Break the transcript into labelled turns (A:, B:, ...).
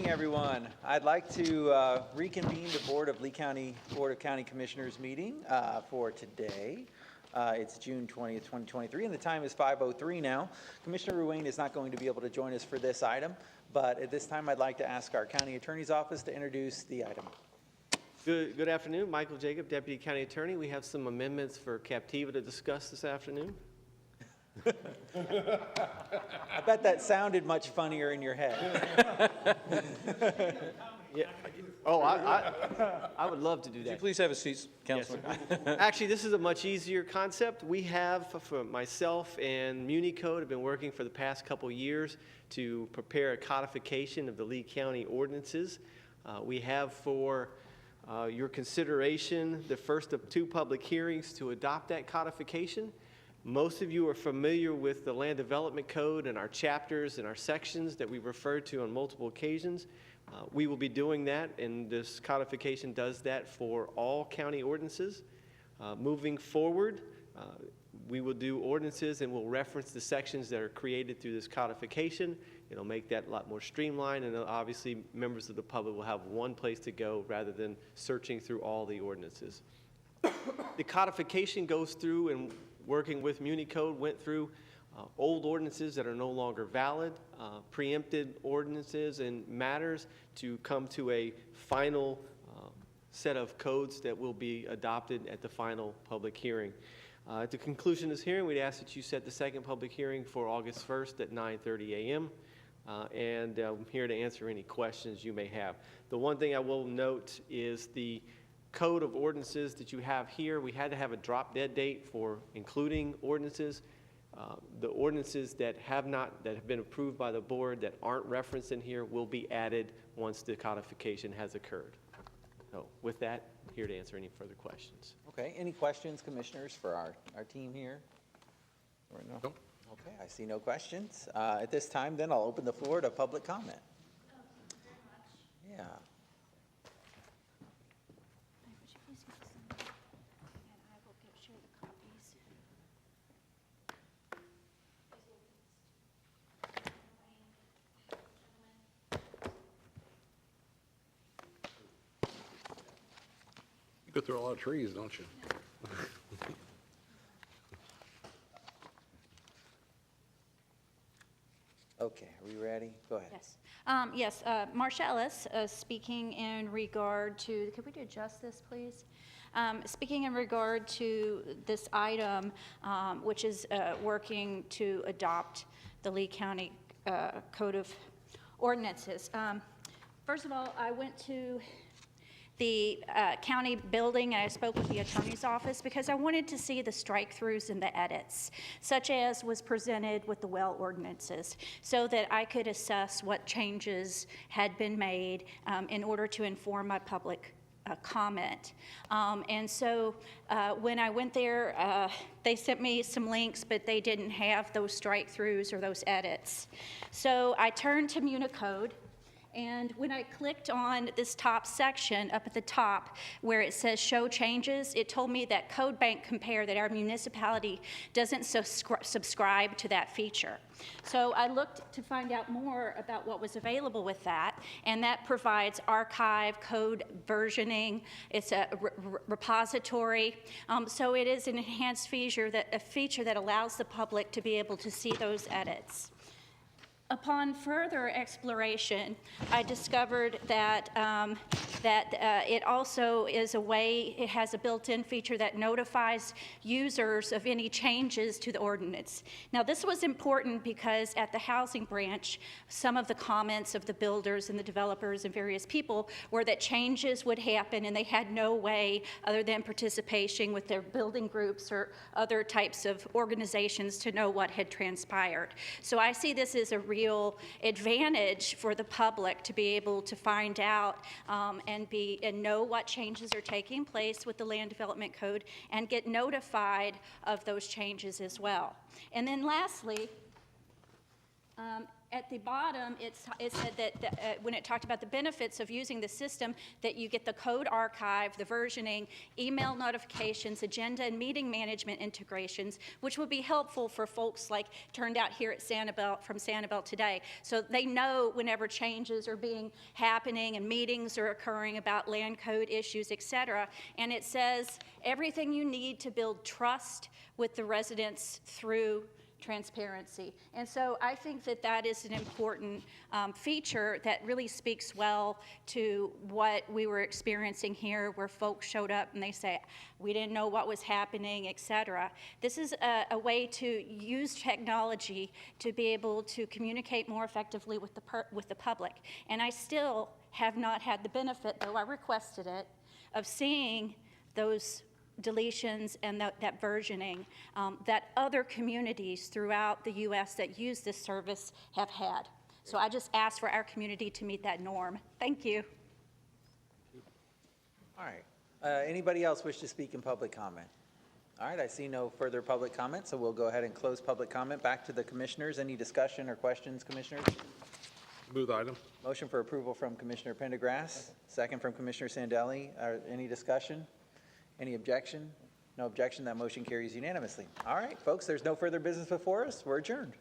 A: evening, everyone. I'd like to reconvene the Board of County Commissioners meeting for today. It's June 20th, 2023, and the time is 5:03 now. Commissioner Ruane is not going to be able to join us for this item, but at this time I'd like to ask our County Attorney's Office to introduce the item.
B: Good afternoon. Michael Jacob, Deputy County Attorney. We have some amendments for Captiva to discuss this afternoon.
A: I bet that sounded much funnier in your head.
B: Yeah. Oh, I would love to do that.
C: Would you please have a seat, Councilor?
B: Yes. Actually, this is a much easier concept. We have, for myself and Muni Code, have been working for the past couple years to prepare a codification of the Lee County ordinances. We have for your consideration the first of 2 public hearings to adopt that codification. Most of you are familiar with the Land Development Code and our chapters and our sections that we've referred to on multiple occasions. We will be doing that, and this codification does that for all county ordinances. Moving forward, we will do ordinances and we'll reference the sections that are created through this codification. It'll make that a lot more streamlined, and obviously members of the public will have one place to go rather than searching through all the ordinances. The codification goes through and working with Muni Code, went through old ordinances that are no longer valid, preempted ordinances and matters to come to a final set of codes that will be adopted at the final public hearing. At the conclusion of this hearing, we'd ask that you set the second public hearing for August 1st at 9:30 a.m. And I'm here to answer any questions you may have. The one thing I will note is the code of ordinances that you have here. We had to have a drop dead date for including ordinances. The ordinances that have been approved by the board that aren't referenced in here will be added once the codification has occurred. So with that, I'm here to answer any further questions.
A: Okay, any questions, commissioners, for our team here? Or no?
C: Nope.
A: Okay, I see no questions. At this time, then, I'll open the floor to public comment. Yeah.
D: Would you please give some, and I will share the copies.
C: You go through a lot of trees, don't you?
A: Okay, are we ready? Go ahead.
D: Yes. Marsha Ellis, speaking in regard to, could we adjust this, please? Speaking in regard to this item, which is working to adopt the Lee County Code of Ordinances. First of all, I went to the county building and I spoke with the attorney's office because I wanted to see the strike-throughs and the edits, such as was presented with the well ordinances, so that I could assess what changes had been made in order to inform my public comment. And so when I went there, they sent me some links, but they didn't have those strike-throughs or those edits. So I turned to Muni Code. And when I clicked on this top section up at the top where it says show changes, it told me that Code Bank Compare, that our municipality doesn't subscribe to that feature. So I looked to find out more about what was available with that, and that provides archive, code versioning. It's a repository. So it is an enhanced feature that allows the public to be able to see those edits. Upon further exploration, I discovered that it also is a way, it has a built-in feature that notifies users of any changes to the ordinance. Now, this was important because at the housing branch, some of the comments of the builders and the developers and various people were that changes would happen and they had no way other than participation with their building groups or other types of organizations to know what had transpired. So I see this as a real advantage for the public to be able to find out and know what changes are taking place with the Land Development Code and get notified of those changes as well. And then lastly, at the bottom, it said that when it talked about the benefits of using the system, that you get the code archive, the versioning, email notifications, agenda and meeting management integrations, which would be helpful for folks like turned out here at Sanibel, from Sanibel today. So they know whenever changes are happening and meetings are occurring about land code issues, et cetera. And it says everything you need to build trust with the residents through transparency. And so I think that that is an important feature that really speaks well to what we were experiencing here, where folks showed up and they say, we didn't know what was happening, et cetera. This is a way to use technology to be able to communicate more effectively with the public. And I still have not had the benefit, though I requested it, of seeing those deletions and that versioning that other communities throughout the U.S. that use this service have had. So I just ask for our community to meet that norm. Thank you.
A: All right. Anybody else wish to speak in public comment? All right, I see no further public comment, so we'll go ahead and close public comment. Back to the commissioners. Any discussion or questions, commissioners?
C: Move the item.
A: Motion for approval from Commissioner Pendergrass, second from Commissioner Sandelli. Any discussion? Any objection? No objection. That motion carries unanimously. All right, folks, there's no further business before us. We're adjourned.